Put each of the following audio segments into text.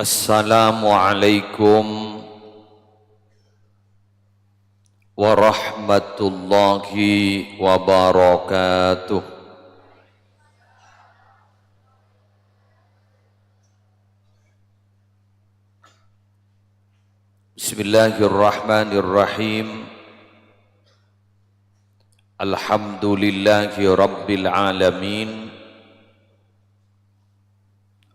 Assalamualaikum warahmatullahi wabarakatuh. Bismillahirrahmanirrahim. Alhamdulillahi rabbil alamin.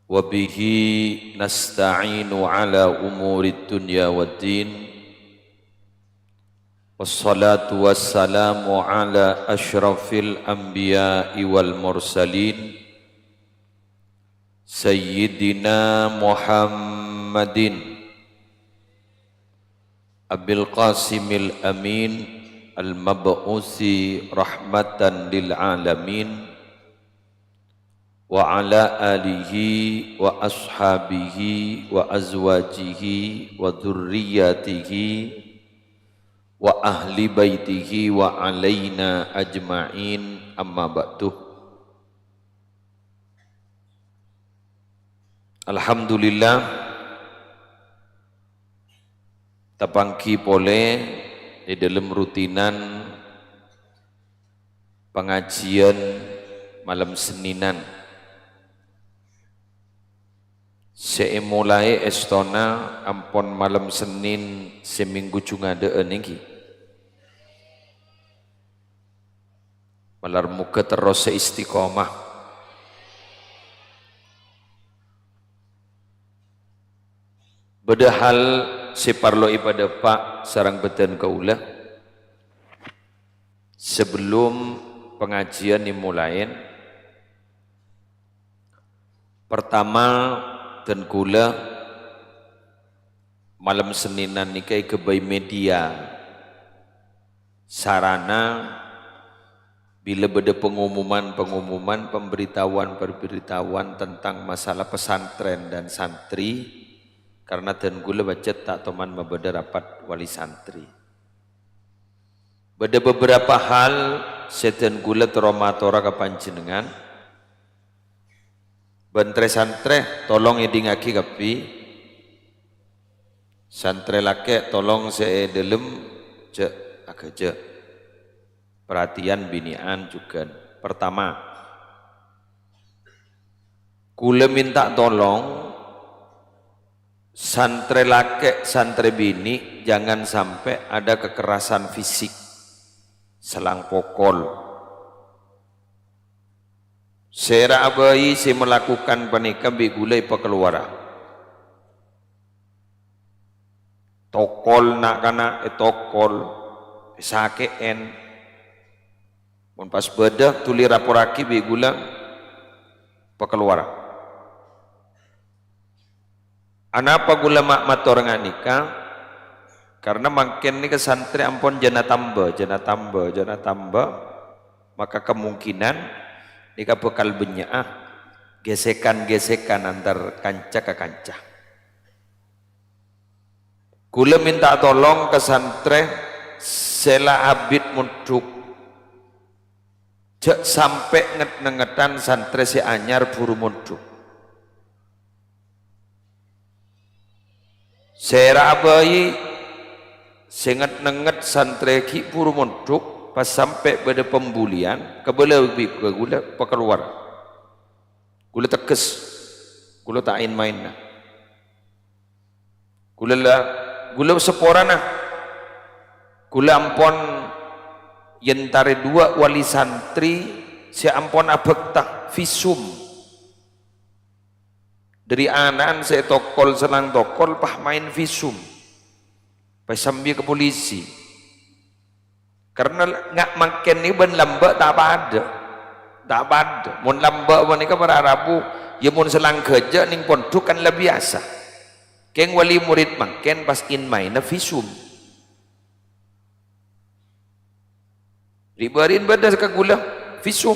Wabihi nasta'inu ala umurid dunya waddin. Wassalatu wassalamu ala ashrafil anbiya'i wal mursalin Sayyidina Muhammadin Abil Qasimil Amin Al-Mab'usi rahmatan lil alamin wa ala alihi wa ashabihi wa azwajihi wa dhurriyyatihi wa ahli baitihi wa alaina ajma'in, amma ba'du. Alhamdulillah tapangki pole di dalam rutinan pengajian malam Seninan. Mulai estona ampon malam Senin seminggu cungadaan ini malar muka terus istiqomah. Bedahal separlo ibadah Pak sarang beten kaulah sebelum pengajian dimulai. Pertama dan kula malam Seninan nikai kebai media sarana bila beda pengumuman pemberitahuan tentang masalah pesantren dan santri, karena dan kula baca tak teman membeda rapat wali santri. Beda beberapa hal sedan kula teromatora ke panjenengan. Bantre santre tolong edingaki kapi santre lake tolong saya dalam je agaje perhatian binian juga. Pertama, kula minta tolong santre lake santre bini jangan sampai ada kekerasan fisik selang pokol. Sera abai saya melakukan panika begulai pekeluara. Tokol nak kana tokol sakeen. Mun pas bedah tuli raporaki begula pekeluara. Anapa gula mak matorang nikah? Karena makin ni ke santri ampun jana tambah, maka kemungkinan nika bekal benyaah gesekan-gesekan antar kanca ke kanca. Kula minta tolong ke santri sela abid muduk cek sampai nget-ngetan santri si anyar buru muduk. Sera abai senget-nenget santri ki buru muduk pas sampai pada pembulian kebela gula pekeluar gula tekes gula tain main gula seporana gula ampon yentare dua wali santri si ampon abekta visum dari anan saya tokol selang tokol pah main visum pas sambil ke polisi. Karena ngak makin ni ben lambak tak ada, mun lambak pun ni kan para Arabu, ya mun selang kerja ning pondok kan lebih biasa. Keng wali murid makin pas in main visum. Ribarin badas ke gula visum.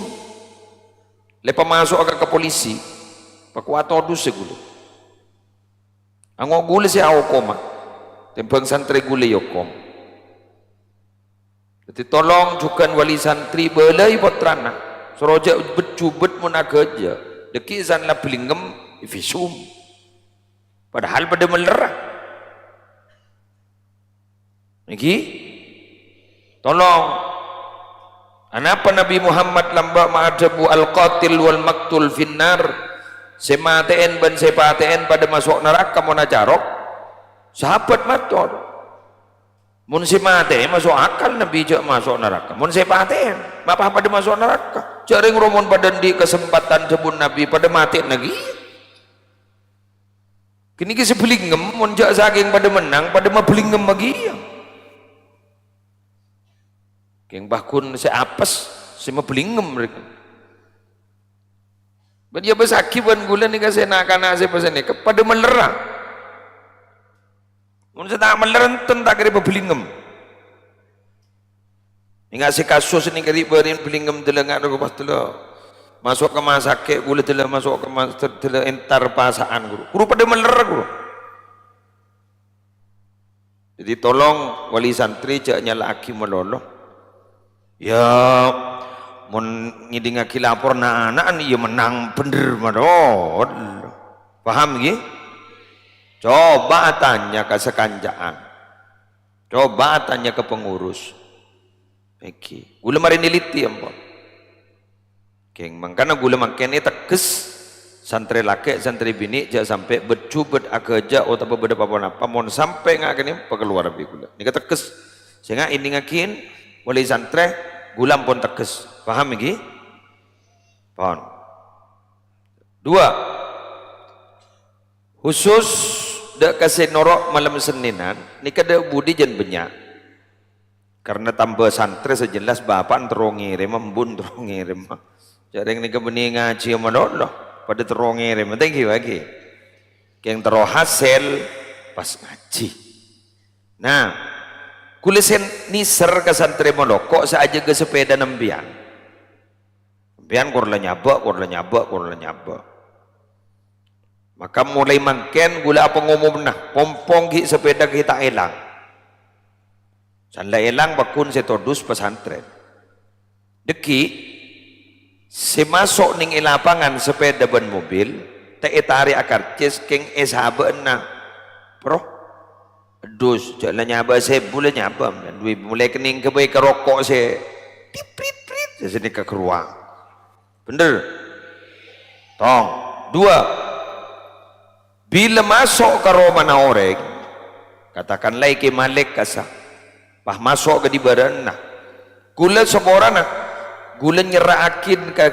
Lepas masuk ke polisi, pakuat todus segula. Angok gula si awakoma, tempang santri gula yokom. Jadi tolong juga wali santri belai potrana soroja berjubet munaga aja deki zan la pelingem visum padahal pada melerang niki tolong anapa Nabi Muhammad lamba ma'adabu al-qatil wal maktul finnar sematen ban sepaten pada masuk neraka mau najarok sahabat matur mun semate masuk akal Nabi jak masuk neraka mun sepaten apa pada masuk neraka jaring romon pada di kesempatan jebun Nabi pada mati lagi kini kisah belingem mun jak saking pada menang pada mah belingem lagi keng bakun saya apes saya belingem mereka dia besaki ban gula ni kasi nak-nak saya pesan ni kepada melerang mun saya tak melerang tak kira belingem ingat si kasus ni kari berin belingem telengak aku pas telo masuk ke rumah sakit gula telo masuk ke telo entar pasaan guru pada melerang guru jadi tolong wali santri jaknya laki meloloh ya mun ngidingaki lapor na anak iya menang bener madol paham gi coba tanya ke sekanjaan coba tanya ke pengurus iki gula mari niliti ampun keng mangkana gula makene tekes santri laki santri bini jak sampai becubet akeja atau beda apa-apa mon sampai ngakene pekeluar bi gula nika tekes sehingga ini ngakin wali santri gulam pun tekes paham iki paham dua khusus dak kasih norok malam Seninan ni kada budi jen benyak karena tambah santri sejelas bapak terongirim embun terongirim jaring ni kebeni ngaji manoloh pada terongirim thank you lagi yang tero hasil pas ngaji nah kulisen niser ke santri molokok saja ke sepeda nembian kurla nyabak maka mulai mangken gula apa ngomong nah pompong ki sepeda kita elang sanda elang bakun setodus pesantren deki semasuk ning lapangan sepeda ban mobil tak etari akar cis keng eshaben na pro dus jalannya apa saya boleh nyapa dan duit mulai kening ke baik rokok saya prit saya sini ke ruang bener tong dua bila masuk ke rumah orang katakan lagi malik kasah pah masuk ke di badan nah gula seorang nah gula nyerakin ke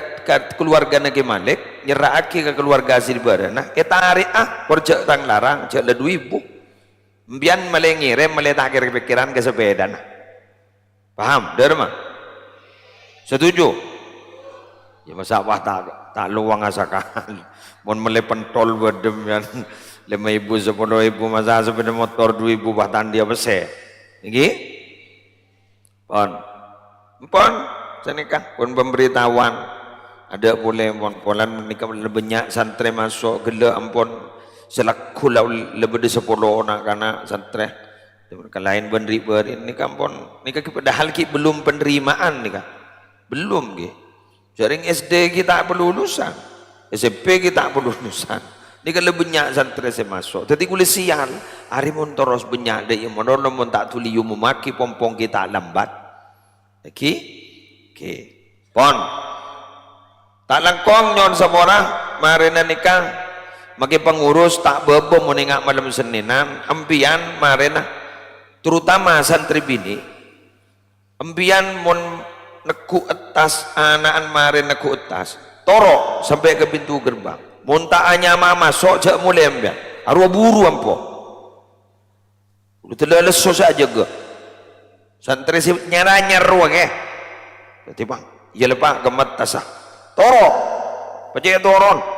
keluarga nake malik nyerakin ke keluarga si di badan nah kita hari kerja tang larang jak le 2000 mbian melengirem meletakir pikiran ke sepeda nah. Paham? Derma? Setuju? Ya masa wah tak luang asakan mon mele pentol bedem yan 5.000 10.000 masa sepeda motor 2.000 bahkan dia bese iki pon sanikah pun pemberitahuan ada boleh pon polan menikah banyak santri masuk gila ampun selaku lebih dari 10 anak karena santri lain benri ini kampon nikah padahal ki belum penerimaan nikah belum ki jaring SD kita perlu lulusan SMP kita perlu lulusan nikah lebih banyak santri saya masuk jadi kulit sial hari mun terus banyak deh monono mun tak tuli yu memaki pompong kita lambat oke pon tak langkong nyon samora marina nikah maki pengurus tak bebo meningak malam Seninan empian marina terutama santri bini empian mon neku atas anaan maren neku atas toro sampai ke pintu gerbang mon tak hanya mama sok jak mulai empian arwah buru ampo udah tidak leso saja ke santri si nyaranyar ruang jadi bang iya lepak gemet tasah toro pecah toron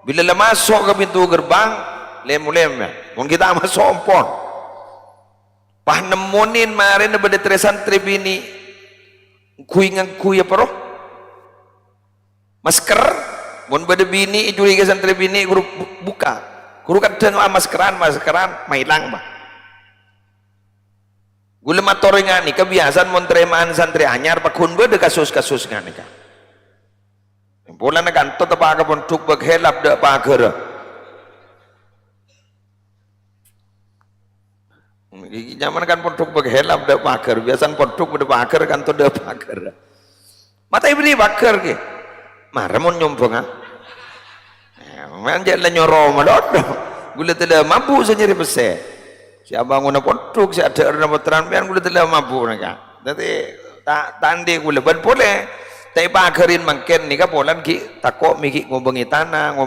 bila le masuk ke pintu gerbang lem-lem ya mun kita masuk ompon pah nemonin marin bade santri bini kuy apa roh masker mun bade bini ijuri ke santri bini guru buka guru kadang maskeran mailang bah gula matoringan ni kebiasaan mun terimaan santri anyar pakun bade kasus-kasus ngani ka bulan na kanto ta paga pon tuk baghelap da pagar Nyaman kan pondok berhelap dah pagar, biasa pondok pada pagar kan tu dah pagar. Mata ibni pagar ke, marah mau nyombong ah, manjat lah nyorong malot, gula telah mabuk saja di pesek. Siapa guna pondok, siapa ada orang puteran biar gula telah mabuk mereka. Tapi tak tanding gula ber boleh. Tapi pagarin mungkin nikah polan ki takut mikir ngomongi tanah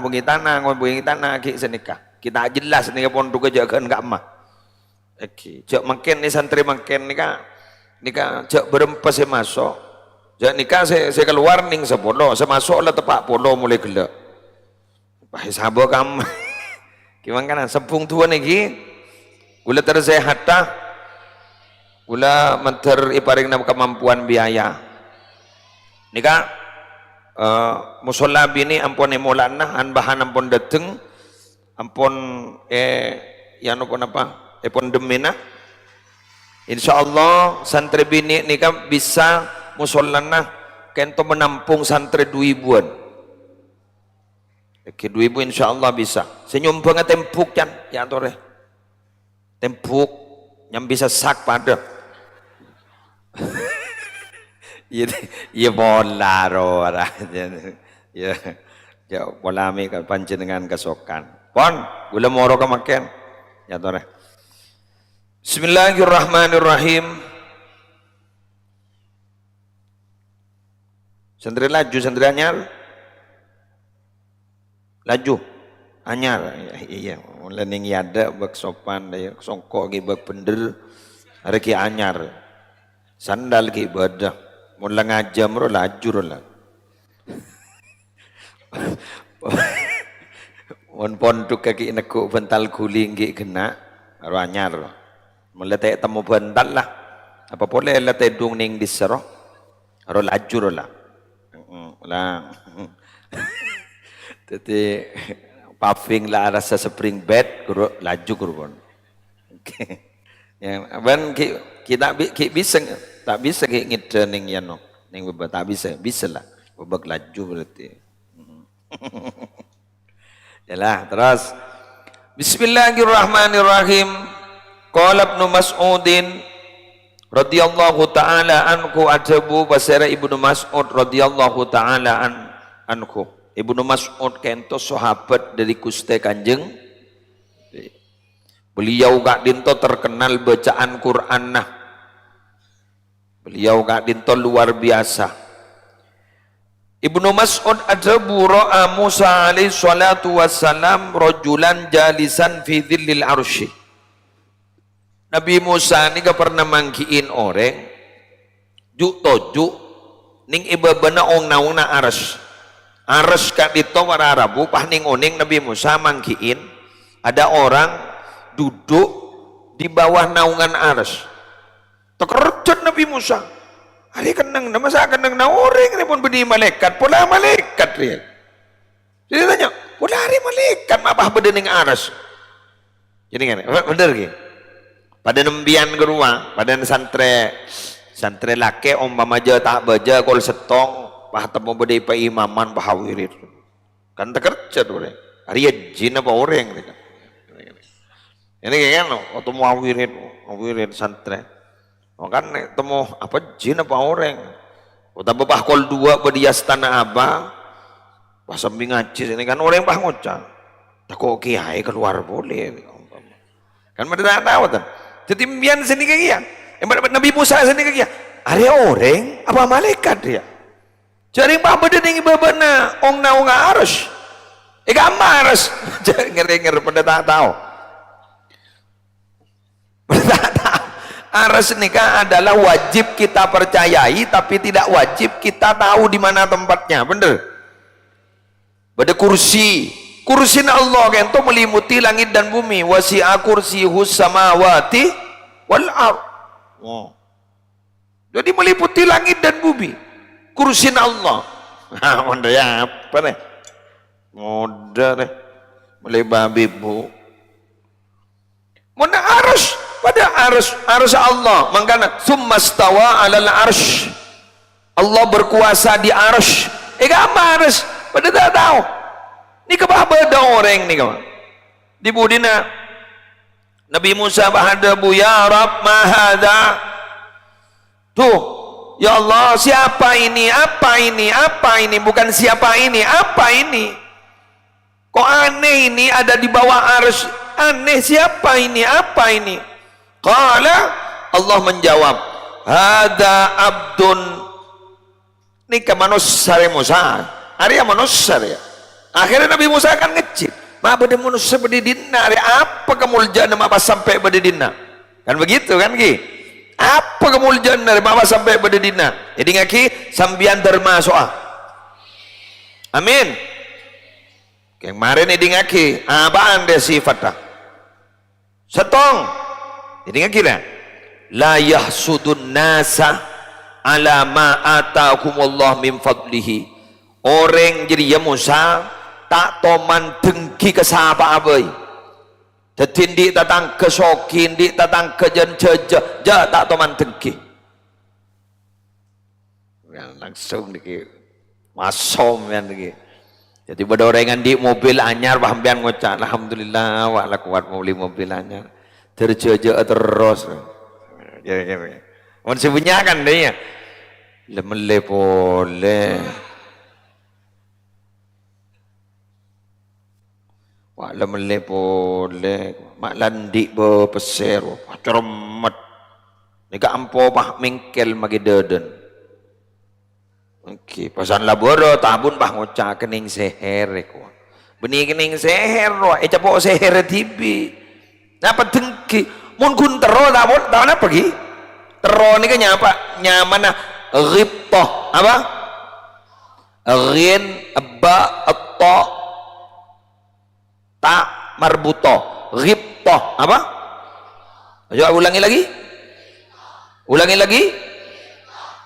ki senikah. Kita jelas nikah pondok aja kan enggak mah. Oke, jak mungkin ni santri mungkin nikah jak berempas saya masuk. Jak nikah saya keluar ning sepolo, saya masuk lah tepak polo mulai gelak. Bahaya sabar kamu. Gimana kan sepung tua niki, gula tersehat dah, gula menter iparing nama kemampuan biaya. Nika musola bini ampun emolana an bahan ampun dateng ampun yang apa pon demena insyaallah santri bini nika bisa musolana kento menampung santri 2000-an. Oke 2000 insyaallah bisa. Senyum banget tempuk kan ya tore. Tempuk yang bisa sak pada. Iya bola ora ya bola mi panjenengan kesokan pon gula moro ka makan ya tore. Bismillahirrahmanirrahim. Santri laju santri anyar laju anyar iya mulai ning yada bak sopan daya songkok ge bak bener are ki anyar sandal ki badah mula ngajam ro lajur lah. Mon pondok kaki nekuk bental guling ki kena ro anyar. Mula tak temu bental lah. Apa boleh lah tedung ning disero. Ro lajur lah. Lah. Tete paving lah rasa spring bed kuro laju kurban. Oke. Yang ban kita bisa tak bisa kayak ngide ning yano ning bebek tak bisa lah bebek laju berarti. Yalah terus Bismillahirrahmanirrahim. Qala Ibnu Mas'udin radhiyallahu taala anhu ajabu basara Ibnu Mas'ud radhiyallahu taala anhu. Ibnu Mas'ud kento sahabat dari Gusti Kanjeng. Beliau gak dinto terkenal bacaan Quran nah. Beliau gak dinto luar biasa. Ibnu Mas'ud ajabu ra'a Musa alaihi salatu wassalam rajulan jalisan fi dhillil arsy. Nabi Musa ni gak pernah mangkiin orang juk tojuk ning ibabana ong nauna arsy. Arsy kak dito para Arabu pah ning oning Nabi Musa mangkiin ada orang duduk di bawah naungan arsy. Tekerjat Nabi Musa. Hari kenang nama saya kenang na orang ni pun beni malaikat, pola malaikat dia. Jadi tanya, pola hari malaikat mabah bedening arsy. Jadi kan, bener ke? Pada nembian gerua, pada santre laki umpama aja tak baja kol setong, bah temu bede pa imaman bah wirid. Kan tekerjat orang. Hari jin apa orang ni kan. Ini kan, waktu mau wirid santre. Oh kan temu apa jin apa orang. Uta bepah kol dua bedias tanah abah. Pas samping ngaji ini kan orang bah ngocah. Tak kok kiai keluar boleh. Kan mereka tak tahu kan. Jadi mbian sini kaya. Nabi Musa sini kaya. Ada orang apa malaikat dia. Jadi bah bedening babana ong naung arsy. Gambar arsy. Ngeri-ngeri pada tak tahu. Arsy nikah adalah wajib kita percayai tapi tidak wajib kita tahu di mana tempatnya, bener? Pada kursi Allah kan itu melimuti langit dan bumi. Wasi'a kursiyuhus samawati wal ardh. Oh. Jadi meliputi langit dan bumi. Kursi Allah. Nah, onda ya apa nih? Moda nih. Mulai babi bu. Mana arsy? Pada arsy Allah, mangkana summa stawa 'alal arsy. Allah berkuasa di arsy. Gambar arsy, pada tak tahu. Ni kebah beda orang ni kawan. Di budina Nabi Musa bahadabu, ya Rabb ma hadha. Tuh, ya Allah, siapa ini? Apa ini? Apa ini? Bukan siapa ini, apa ini? Kok aneh ini ada di bawah arsy? Aneh, siapa ini? Apa ini? Qala, Allah menjawab, hada abdun. Ini ke manusia Musa. Arya manusia ya. Akhirnya Nabi Musa akan ngecip. Ma bade manusia bade dina, apa kemuliaan apa sampai bade dina? Kan begitu kan Ki? Apa kemuliaan dari apa sampai bade dina? Jadi ngaki sambian derma soa. Amin. Kemarin ini ngaki, apaan dia sifatnya? Setong. Jadi ngaki lah. La yahsudun nasa ala ma ataakumullah min fadlihi. Orang jadi ya Musa tak toman dengki ke sapa abai. Tetindi tatang ke sokin di tatang ke jen jeje ja tak toman dengki. Langsung diki masom yang diki. Jadi pada orang di mobil anyar bahambian ngocak alhamdulillah wa la kuat mau beli mobil anyar. Terjeje terus. Ya. Mun sebenarnya kan dia. Lemele boleh. Wah lemele boleh. Mak landi bepeser. Wah ceremet. Nika ampo bah mingkel magi deden. Oke, pasan laboro tabun bah ngocak kening seher ko. Benih kening seher wah capok seher tibi. Napa dengki? Mun kun tero tabun tahu apa gi? Tero ni kan nyapa? Nyaman ghibtah apa? Ghin ba ta ta marbuto ghibtah apa? Ayo ulangi lagi. Ulangi lagi.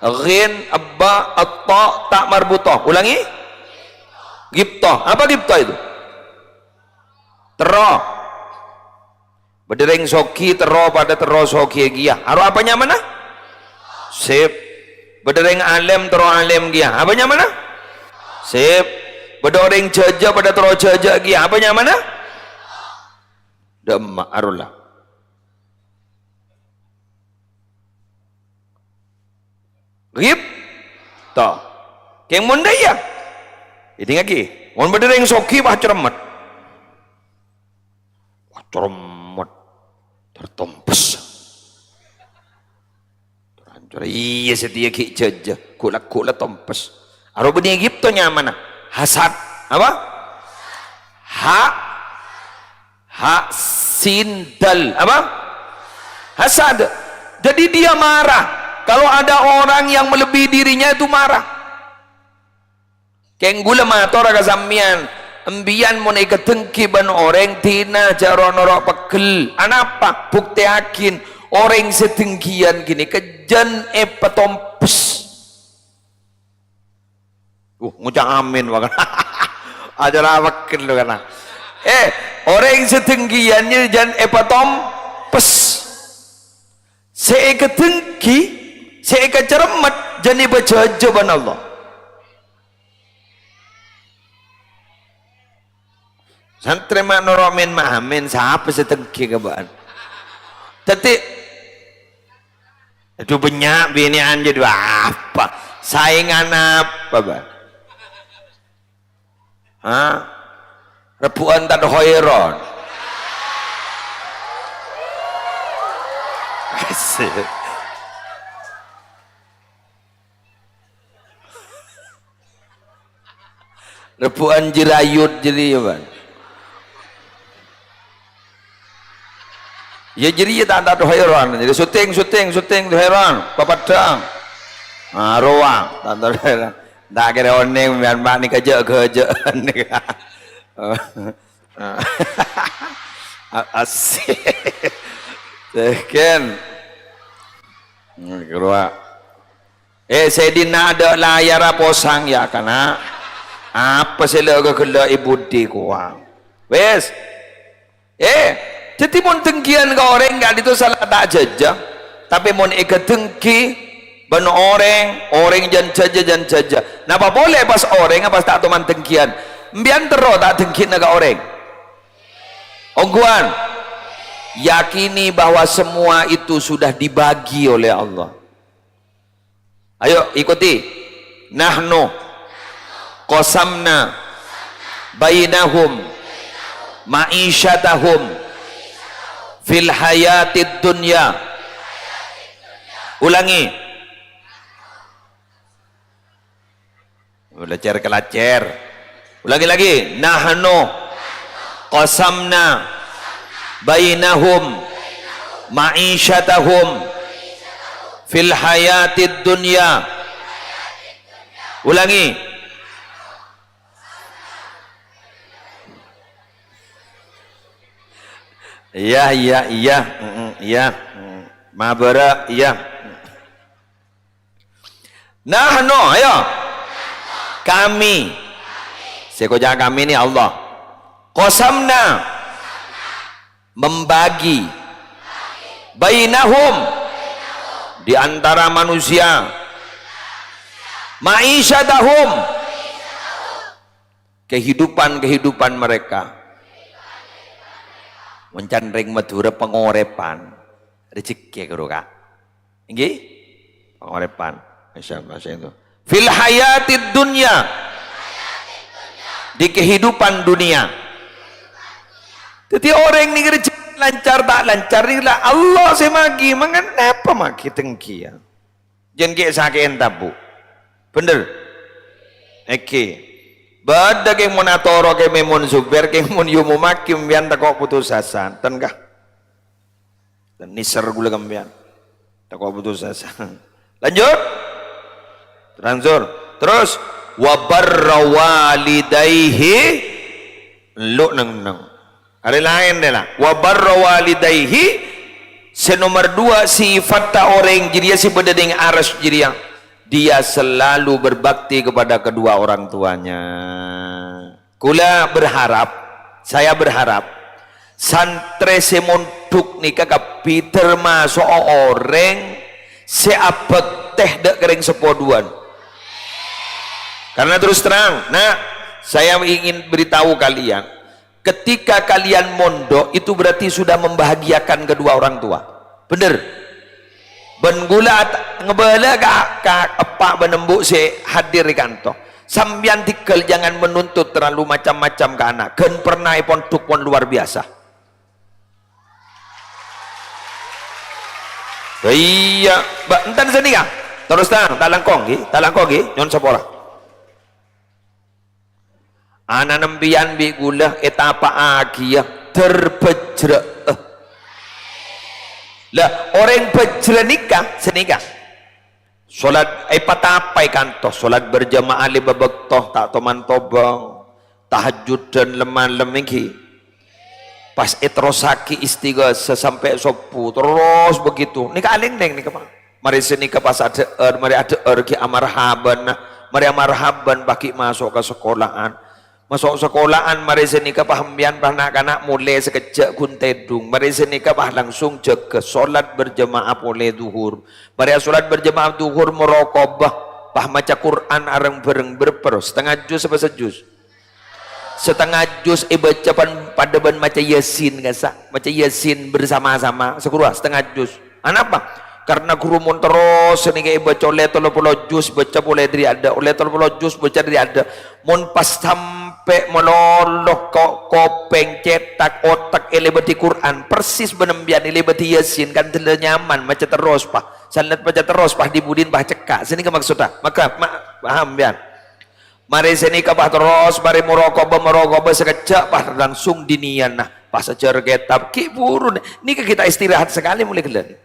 Ghin ba ta ta marbuto. Ulangi. Ghibtah. Apa ghibtah itu? Tero. Bedereng soki tero pada tero soki gia. Haru apanya mana? Sip. Bedereng alem tero alem gia. Apanya mana? Sip. Bedereng jaja pada tero jaja gia. Apanya mana? Demma arullah. Rib toh. Keng munda ya. Itu lagi. Mun bedereng soki bah ceremet. Wah ceremet. Tertompes. Terancur. Iya setia ki jaja. Kula tompes. Aro benih gitu nyaman. Hasad. Apa? Ha sin dal. Apa? Hasad. Jadi dia marah. Kalau ada orang yang melebihi dirinya itu marah. Kenggula mator aga sammian. Embian mo ikatengki ban orang tina jaro norok pegel. Anapa? Bukti akin orang setengkian gini kejan petompes. Ngucap amin wakan. Ajar pegel lo kana. Orang setengkiannya jan petompes. Seikatengki, seikaceremet jani baca ban Allah. Santri mak noromin mahamin siapa setengki kebaan. Tapi itu banyak bini anja dua apa saingan apa bah? Hah? Rebuan tak hoiron. Asik. Rebuan jirayut jadi ya bang. Ya jadi ya tak ada heran. Jadi syuting tu heran. Papadang. Roang. Tak ada heran. Tak kira oneng biar mak ni kerja. Asyik. Sekian. Keluar. Saya dina ada layar posang ya kana. Apa sila kela ibu di kuang. Wes. Jadi mun tengkian ke orang enggak itu salah tak jajah. Tapi mun ikat tengki ban orang jan jaja. Napa boleh pas orang pas tak teman tengkian. Mbian tero tak tengkin ke orang. Ongguan. yakini bahwa semua itu sudah dibagi oleh Allah. Ayo ikuti. Nahnu qasamna bainahum ma'isyatahum fil hayatid dunya. Ulangi. Belajar kelacer. Ulangi lagi. Nahnu qasamna bainahum ma'isyatahum fil hayatid dunya. Ulangi. Iya, iya, iya, iya. Mabara, iya. Nahnu, ayo. Kami. Sekoja kami ini Allah. Qasamna, membagi. Bainahum, di antara manusia. Ma'isyatahum, kehidupan mereka. Mencandring madura pengorepan. Rezeki karo Kak. Nggih? Pengorepan. Bahasa itu. Fil hayatid dunya, di kehidupan dunia. Jadi orang ini rezeki lancar tak lancar ni lah Allah semagi, mengapa maki tengki ya? Jangan ke sakit tabu. Bener? Oke. Bada ke monatoro ke memon super ke mon yumu makim bian tak kau putus asa, tenkah? Dan nisar gula kambian, tak kau putus asa. Lanjut. Transfer. Terus wabarra walidayhi lu neng. Ada lain deh lah. Wabarra walidayhi senomor 2 sifat ta orang jadi si bededeng aras jadi dia selalu berbakti kepada kedua orang tuanya. Kula berharap, saya berharap santre semonduk nikah kapi termasuk orang seapek teh dek kering sepoduan. Karena terus terang, nah saya ingin beritahu kalian, ketika kalian mondok itu berarti sudah membahagiakan kedua orang tua. Bener? Ben gula ngebala kak epak benembuk si hadir di kantor. Sambian tikel jangan menuntut terlalu macam-macam ke anak. Ken pernah ipon tuk pon luar biasa. Iya, entar sini kah? Terus terang, tak langkong gi, nyon sepora. Anak nembian bi gula etapa akiyah terpejre. Lah orang pejre nikah senikah. Solat patapai kantoh, solat berjamaah li babektoh tak toman tobang, tahajud dan lemah lemiki. Pas etrosaki istighosa sampai sopu terus begitu. Nikah aling neng nikah pak. Mari senikah pas ada mari ada ki amarhaban, mari amarhaban baki masuk ke sekolahan. Masuk sekolahan mari senikah pahambian anak-anak mulai sekejap kuntedung mari senikah pah langsung jaga solat berjemaah boleh duhur mari solat berjemaah duhur merokobah pah maca Quran areng bereng berper setengah juz apa sejuz setengah juz baca pada ban maca yasin gasa maca yasin bersama-sama sekurang setengah juz apa karena gurumun terus senikah baca oleh 30 juz baca boleh dari ada oleh 30 juz baca dari ada mun pas sampai meloloh kopeng cetak otak elebeti Quran persis benembian elebeti yasin kan tidak nyaman baca terus pak salat baca terus pak dibudin pak cekak sini ke maksudnya maka paham bian mari sini ke pak terus mari merokobah sekejap pak langsung dinian nah pas ajar kitab ki burun ini kita istirahat sekali mulai kelan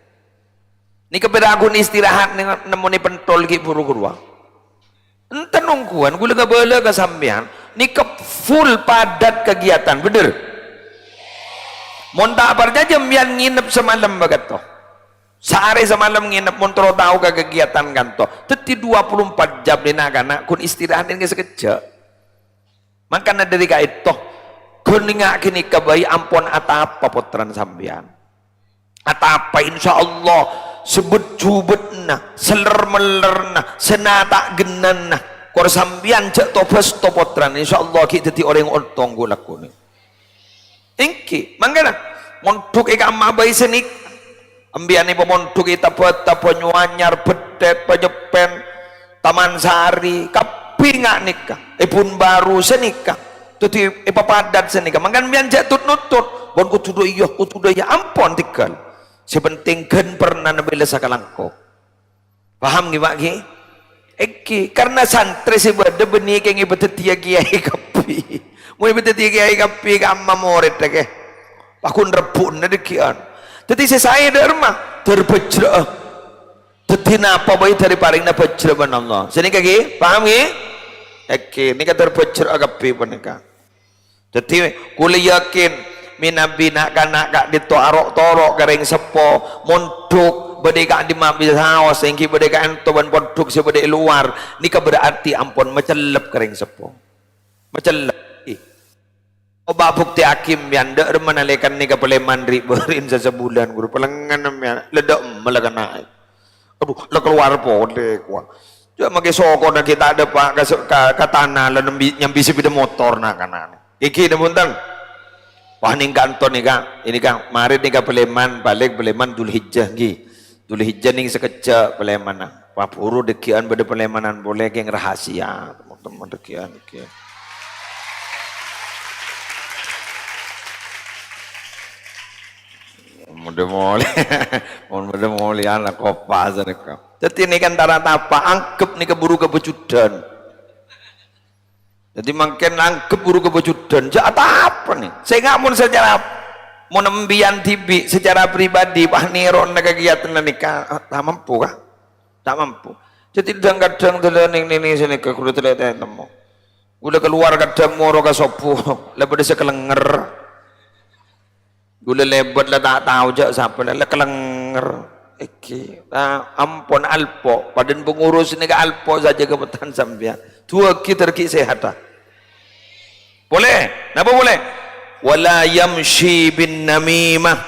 ini keberagun istirahat nemuni pentol ki buru kurwa ente nungguan gue lega bela ke sampean ini ke full padat kegiatan bener monta aparnya jam yang nginep semalam bagat toh sehari semalam nginep montro tahu ke kegiatan kantor teti 24 jam di nak kun istirahat ini sekejap makanya dari kait toh kuningak kini kebayi ampun atapa potran sampean atapa insyaallah sebut cubetna seler melerna senata genana kor sambian cek topes topotran insyaallah kita ti orang ontong gulaku ni engki mangkana monduk ika mabai senik ambiani pemonduk ita beta penyuanyar bedet penyepen Taman Sari kapi ngak nikah pun baru senikah tuti papadat senikah mangan bian jatut nutut bon kutudo iya ampun tikal sepenting gen pernah nabila sakalangkop paham nggih Pak Ki Eki karena santri sebeda benih kengi betet dia kiai kapi mau betet dia kiai kapi kamma murid ke pakun rebun dekian jadi saya derma terbejrah jadi apa bayi dari paling na bejrah ban Allah sini kaki paham nggih Eki ini kan terbejrah kapi panika jadi kuliah yakin minabina kana kak ditorok garing sepo monduk bedeka di mabil hawas engki bedeka ento ban poduk sebede luar nika berarti ampun mecelep kering sepo mecelep oba bukti hakim yang dak menalekan nika peleman riberin sesebulan guru pelengan ya ledak melekan naik aduh le keluar pode kuah cuma make soko na kita ada pak ka tanah le nyambi sepeda motor na kanan iki nemuntang wah ning kantor nika ini Kang mari nika peleman balik peleman Dzulhijjah nggih Dzulhijjah ning sekejap peleman papuru dekian bade pelemanan boleh geng rahasia teman-teman dekian mode mole anak kopas mereka jadi ini kan taratapa angkep nih keburu kebecudan jadi makin angkep buru kebecudan jahat apa nih saya nggak mau secara mau nembian tibi secara pribadi Pak Niron kegiatan nikah tak mampu kah tak mampu jadi kadang-kadang telening ini sini ke kudu telete temu udah keluar kadang moro ka sopo lepas desa kelenger gula lebat lah tak tahu jak siapa lah kelenger iki ampun alpo padan pengurus ini ke alpo saja kebetulan sampean dua kita terki sehat boleh napa boleh wala yamshi bin namimah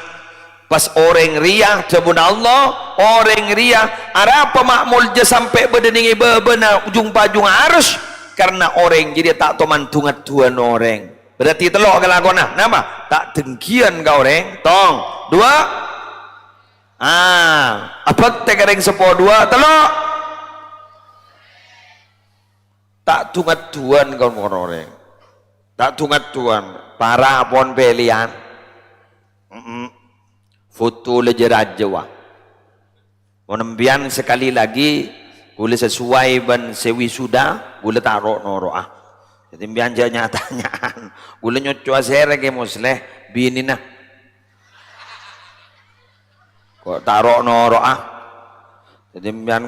pas orang ria jabun Allah orang ria apa makmul je sampai berdeningi bebena ujung pajung arus karena orang jadi tak toman tungat tuan orang berarti telok kelakona nama tak dengkian kau orang tong dua apa tekereng sepo dua telok tak tungat tuan kau orang tak tungat tuan para pon pelian foto lejerat jawa menembian sekali lagi boleh sesuai ban sewi sudah boleh taruh noroah jadi bian nyatanya boleh nyocoa sere ke musleh bini nah kok taruh noroah jadi bian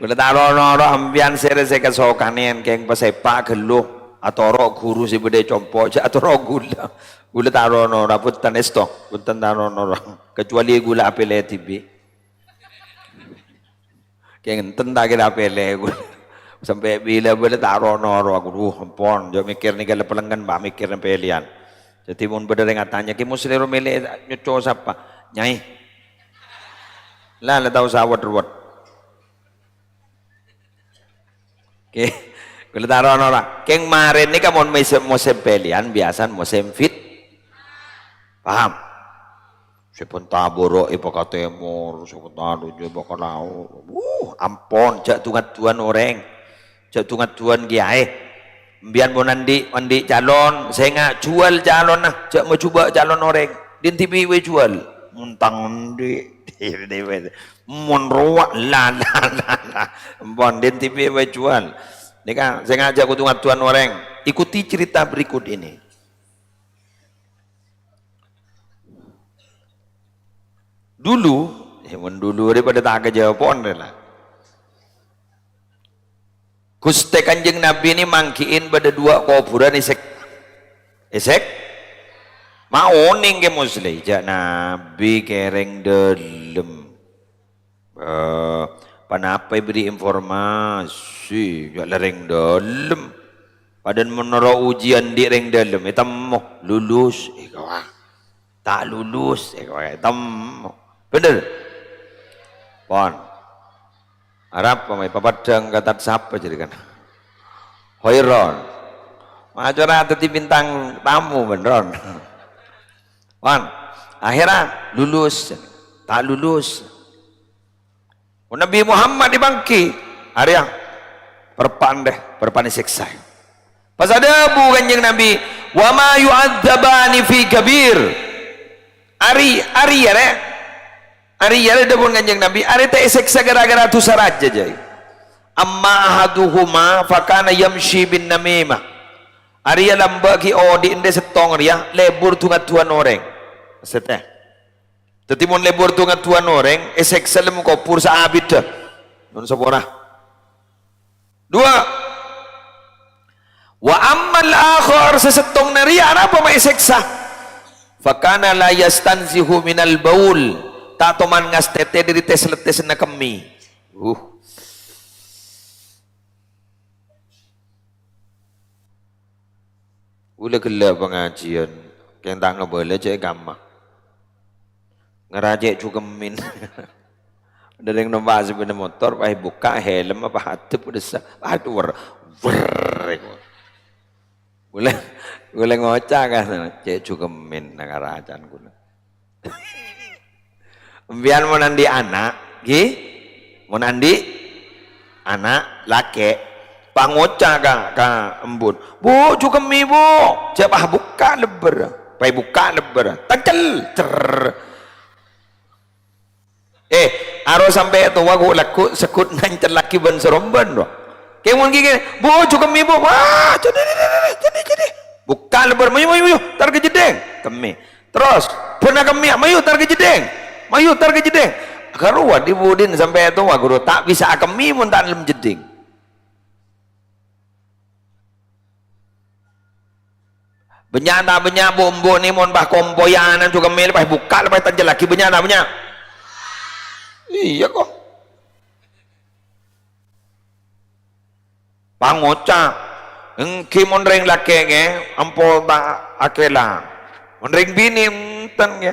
boleh taruh noroah bian sere kesokanen keng pesepak geluh atau roh guru si bede compo atau roh gula taruh nora putan esto putan taruh nora kecuali gula apele tibi kayak enten tak kira apele gula sampai bila boleh taruh nora aku ampun jauh mikir nih kalau pelenggan mbak mikir pelian jadi mun berdering tanya ki musliru mele nyoco siapa nyai lah tahu sawat ruwet oke kalau taruh orang, keng marin ini kamu musim pelian biasa musim fit, paham? Sepun taboro ipo katemur, sepun taruh juga kalau, ampon, jak tungat tuan orang, jak tungat tuan kiai, biar mau nandi calon, saya nggak jual calon nah, jak mau coba calon orang, din TV jual, muntang di, monroak lah, ampon din TV jual. Ini kan saya ngajak kutungan tuan orang ikuti cerita berikut ini dulu daripada tak kejawabon lah Gusti Kanjeng Nabi ini mangkiin pada dua kuburan isek mau ning ke musli jak Nabi kereng delem panapa beri informasi ya lereng dalam padan menara ujian di reng dalam temu lulus kawan tak lulus temu bener pon Arab pamai papadang kata siapa jadi kan Hoiron macara tadi bintang tamu beneran Wan, akhirnya lulus, tak lulus. Nabi Muhammad dibangki, Arya perpan siksa. Pas ada bu kanjeng Nabi, wa ma yu'adzabani fi kabir. Ari ya ada pun kanjeng Nabi, ari tak siksa gara-gara tu saraja jai. Amma ahaduhuma fakana yamshi bin namimah. Ari ya lamba ki di inde setong dia lebur tungat tuan orang. Seteh. Tetimun lebur tungat tuan orang, esek selem kopur saabid dah. Nun sapora. Dua. Wa ammal akhar sesetong naria apa mai seksa. Fakana la yastanzihu minal baul. Tatoman ngastete dari tes letes na kami. Ula gela pengajian. Kyang tak ngebala cek gamak. Ngerajek juga min. Ada yang nombak sepeda motor, pahit buka helm apa hati udah sah, aduh boleh ngocak kan, cek juga min ngarajan guna. Biar mau nandi anak, mau nandi anak laki, pangocak ka embun, bu juga mi bu, cek pah buka leber, pahit buka leber, tancel, aro sampai itu wagu laku sekut nancer laki ban seromban doh. Kemun gigi, bu cukup mi bu, wah jadi, buka lebar mayu, tar ke jedeng, kami. Terus pernah kami, mayu tar ke jedeng, Karuat dibudin sampai itu wagu tak bisa kami mun tak lem jedeng. Benyana bombo ni mon bah kompoyanan juga mi lepas buka lepas tanjel laki benyana. Iya kok. Pangocak engki monreng laki nge ampol tak akela monreng bini enten nge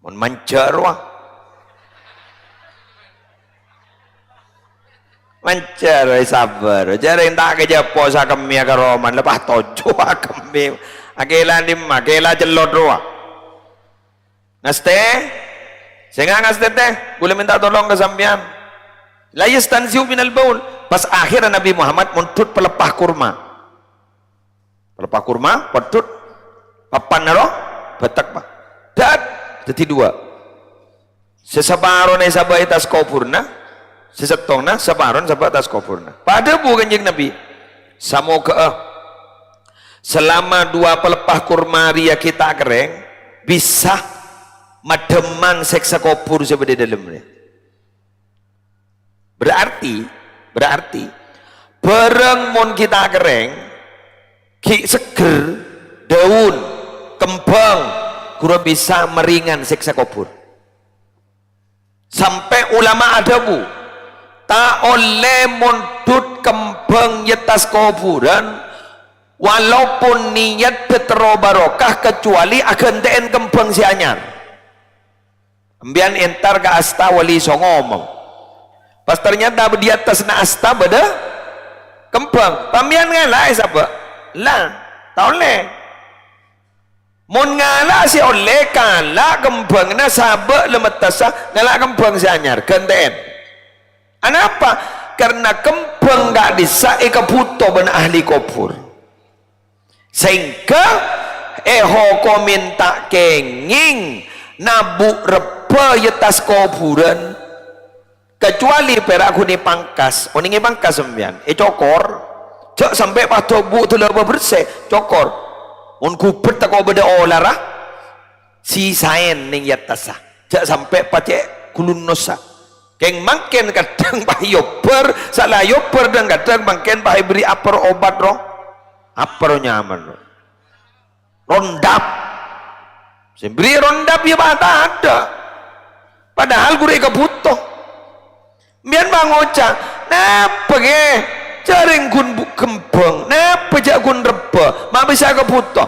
mon mancar wah mancar sabar jarang tak kejapo sa kami akaroman lepas tojo kami akela lima akela jelot wah ngaste saya ngaste teh boleh minta tolong ke sampean. La yastanziu minal baul. Pas akhir Nabi Muhammad muntut pelepah kurma. Pelepah kurma, petut papan naro, betak pak. Dat, jadi dua. Sesabaron sabah atas kopurna, sesetongna sabaron sabah atas kopurna. Pada bukan kanjeng Nabi. Samoga selama dua pelepah kurma ria kita kering bisa mademan seksa kopur seperti dalamnya. Berarti bareng mon kita kering ki seger daun kembang kurang bisa meringan seksa kubur. Sampai ulama ada bu tak oleh mondut kembang yetas kuburan walaupun niat betero barokah kecuali agen den kembang si anyar ambian entar ke asta wali so ngomong pas ternyata di atas na asta beda kembang pambian ngalah siapa lah tak oleh mun ngalah si oleh kalah kembang na sabak lemetasa ngalah kembang si anyar genten kenapa? Karena kembang gak disai kebuto ben ahli kubur sehingga ko minta kenging nabuk reba yetas kuburan kecuali perak kuni pangkas oningi pangkas sembian cokor cok sampai patuh bu tu lerba bersih cokor on kubur tak kau beda olara sisain ning yetas cok sampai pacek kulun nosa keng makin kadang pahi yoper salah yoper dan kadang makin pahi beri aper obat roh aper nyaman roh rondap beri rondap ya bata ada padahal gurih kebutuh biar bang oca napa ge jaring gun kembang napa jak gun reba mak bisa kebutuh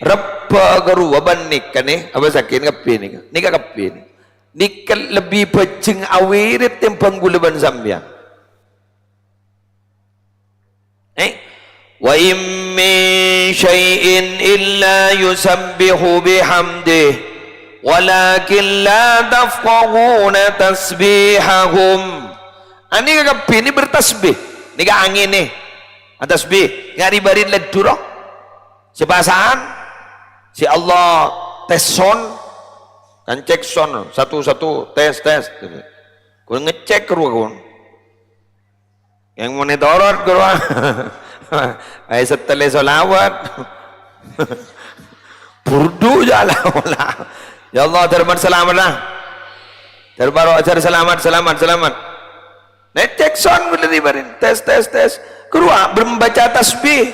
reba geru aban nik kan apa sakit ngepin nik kepin nik lebih bejeng awirit timbang gulaban sambian wa in min syai'in illa yusabbihu bihamdih walakin la tafqahuna tasbihahum. Ani kagak ini bertasbih ni ka angin ni tasbih ngari barin leduro si pasaan si Allah tes son kan cek son satu-satu tes kun ngecek ruang yang monitorat ruang ay setelah solawat burdu jalan ya Allah terima selamat lah terbaru ajar selamat ngecek son boleh dibarin tes keluar membaca tasbih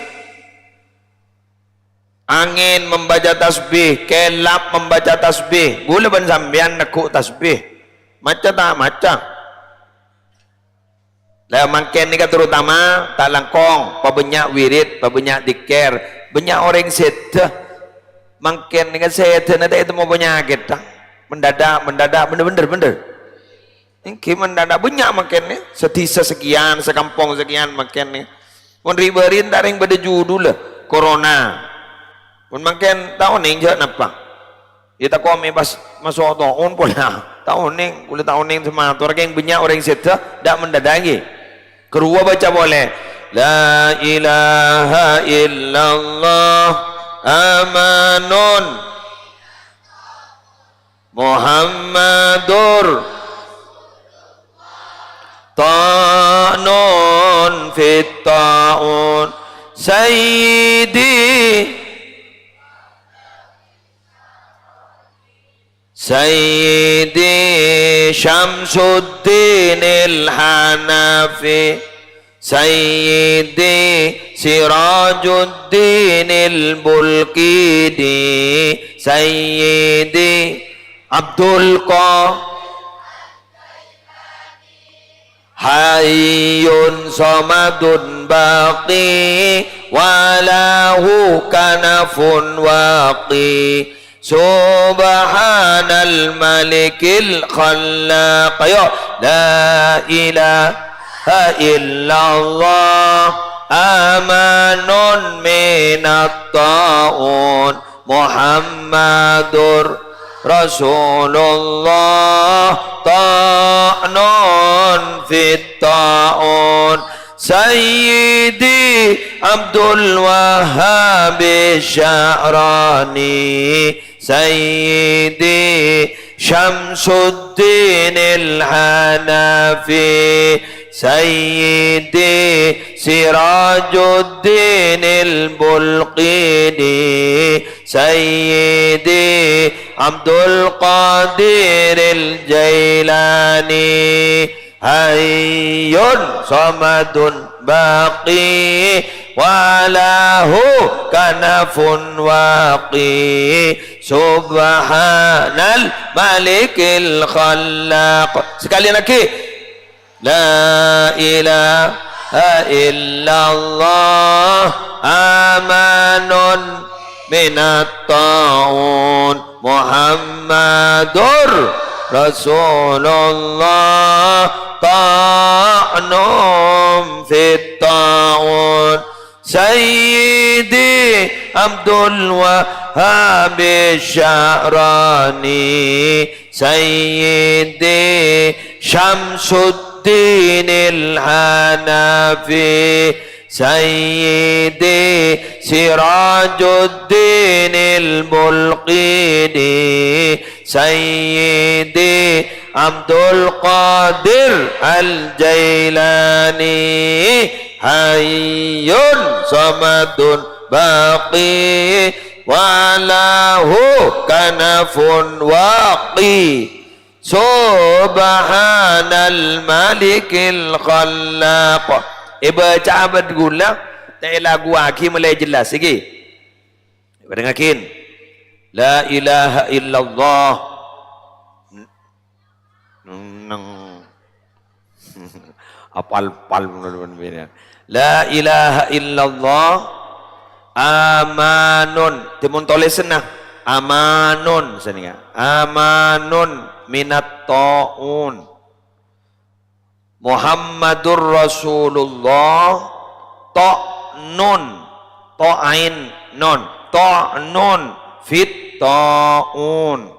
angin membaca tasbih kelap membaca tasbih gula ban sambian nekuk tasbih maca lah makin ni terutama tak langkong pabanyak wirid pabanyak dikir banyak orang sedih makin ni sedih nanti itu mau penyakit mendadak bener ini mendadak banyak makin ni setisa sekian sekampung sekian makin ni pun riberin tak yang pada judul lah corona pun makin tahun ni je napa dia tak kau pas masuk tahun pula tahun ni boleh tahun ni semua orang yang banyak orang sedih tak mendadaki kedua baca boleh la ilaha illallah amanun Muhammadur ta'nun fit ta'un Sayyidi Syamsuddin al-Hanafi Sayyidi Sirajuddin al-Bulkidi Sayyidi Abdul Hayyun Samadun Baqi Walahu Kanafun Waqi Subhanal Malikil Khallaq ya la ilaha illallah amanun minat ta'un Muhammadur Rasulullah ta'nun fit ta'un Sayyidi Abdul Wahhab Sya'rani Sayyidi Syamsuddin al-Hanafi Sayyidi Sirajuddin al-Bulqini Sayyidi Abdul Qadir al-Jailani Hayyun Samadun Baqi Walahu Kanafun Waqi Subhanal Malikil Khallaq. Sekali lagi la ilaha illallah amanun minat ta'un Muhammadur Rasulullah ta'num fit ta'un Sayyidi Abdul Wahhab Sya'rani Sayyidi Syamsuddin al-Hanafi Sayyidi Sirajuddin al-Bulqini Sayyidi Abdul Qadir al-Jailani Hayyun Samadun Baqi Walahu Kanafun Waqi Subhanal Malikil Khallaq. Baca abad gula tak lagu aki mulai jelas lagi. Dengarkan la ilaha illallah apal-pal la ilaha illallah amanun timun tulisan nah amanun sini amanun minat ta'un Muhammadur Rasulullah nun, to ain nun, to nun, fit taun.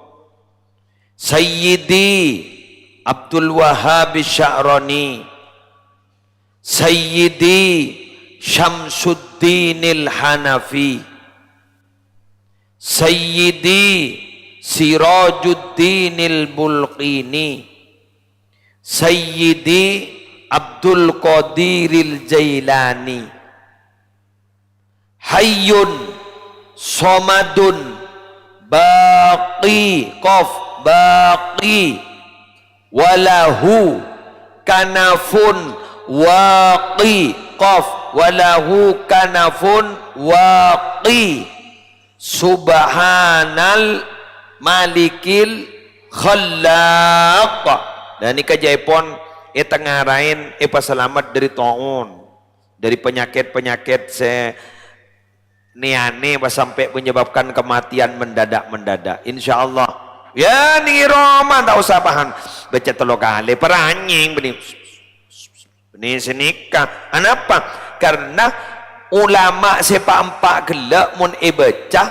Sayyidi Abdul Wahhab Sya'rani, Sayyidi Syamsuddinil Hanafi, Sayyidi Sirajuddinil Bulqini, Sayyidi Abdul Qadiril Jailani, Hayyun Somadun Baqi Qaf Baqi Walahu Kanafun Waqi Qaf Walahu Kanafun Waqi Subhanal Malikil Khallaq. Dan ini kajaipon tengarain pasalamat dari taun, dari penyakit-penyakit niane sampai menyebabkan kematian mendadak insyaallah ya ni Roma tak usah paham baca telur kali peranying benih senikah. Kenapa? Karena ulama sepak empat gelak mun baca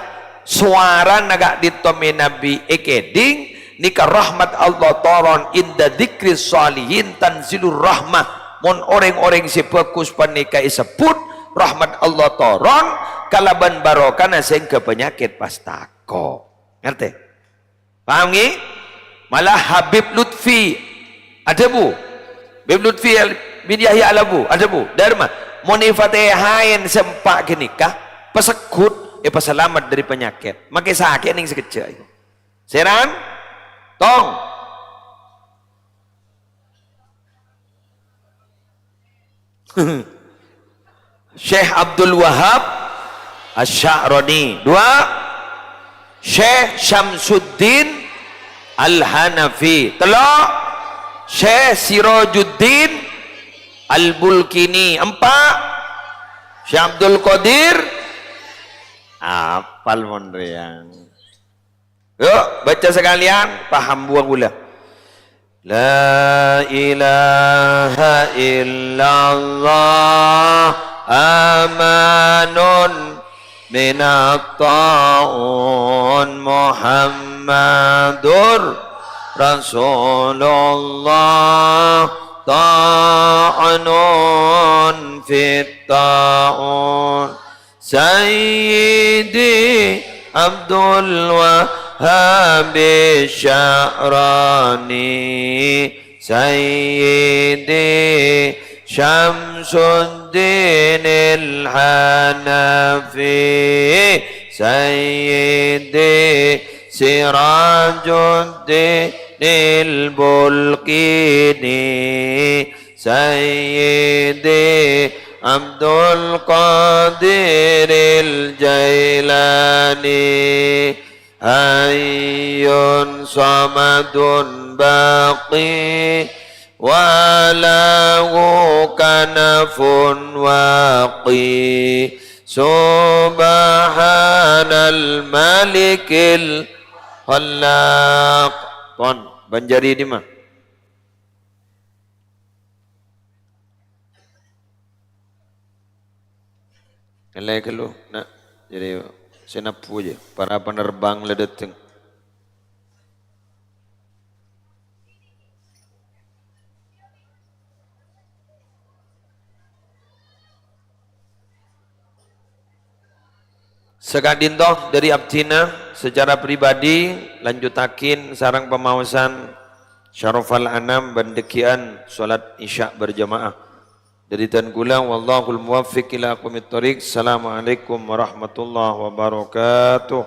suara nagak ditome nabi ekeding nikah rahmat Allah toron inda dzikri salihin tanzilur rahmah. Mun orang-orang sepekus panika disebut rahmat Allah toron kalaban barokana sehingga penyakit pastako. Ngerti? Paham ngi? Malah Habib Lutfi ada bu, Habib Lutfi bin Yahya Alabu ada bu. Dharma monifatihain sempak kenikah pesekut pasalamat dari penyakit. Makai sakit ning sekecil itu. Seran tong Syekh Abdul Wahhab Asy-Sya'rani. Dua, Syekh Syamsuddin Al-Hanafi. Telok, Syekh Sirajuddin Al-Bulqini. Empat, Syekh Abdul Qadir. Apal mondriang. Yuk baca sekalian, paham buang gula. La ilaha illallah amanun minat ta'un Muhammadur Rasulullah ta'anun fit ta'un Sayyidi Abdul Wahhab Sya'rani Sayyidi Syamsuddin Al-Hanafi Sayyidi Sirajuddin Al-Bulqini Sayyidi Abdul Qadir Al-Jailani Hayyun Samadun Baqi Walahu Kanafun Waqi Subhanal Malikil Khallaq. Tuan Banjari di mana? Kalau nak jadi senapu aja para penerbang ledeteng. Sekadin toh dari abdina secara pribadi lanjutakin sarang pemausan syarafal anam bandekian salat isya berjamaah. Dari tan kula wallahul muwaffiq ila aqwamit thoriq. Assalamualaikum warahmatullahi wabarakatuh.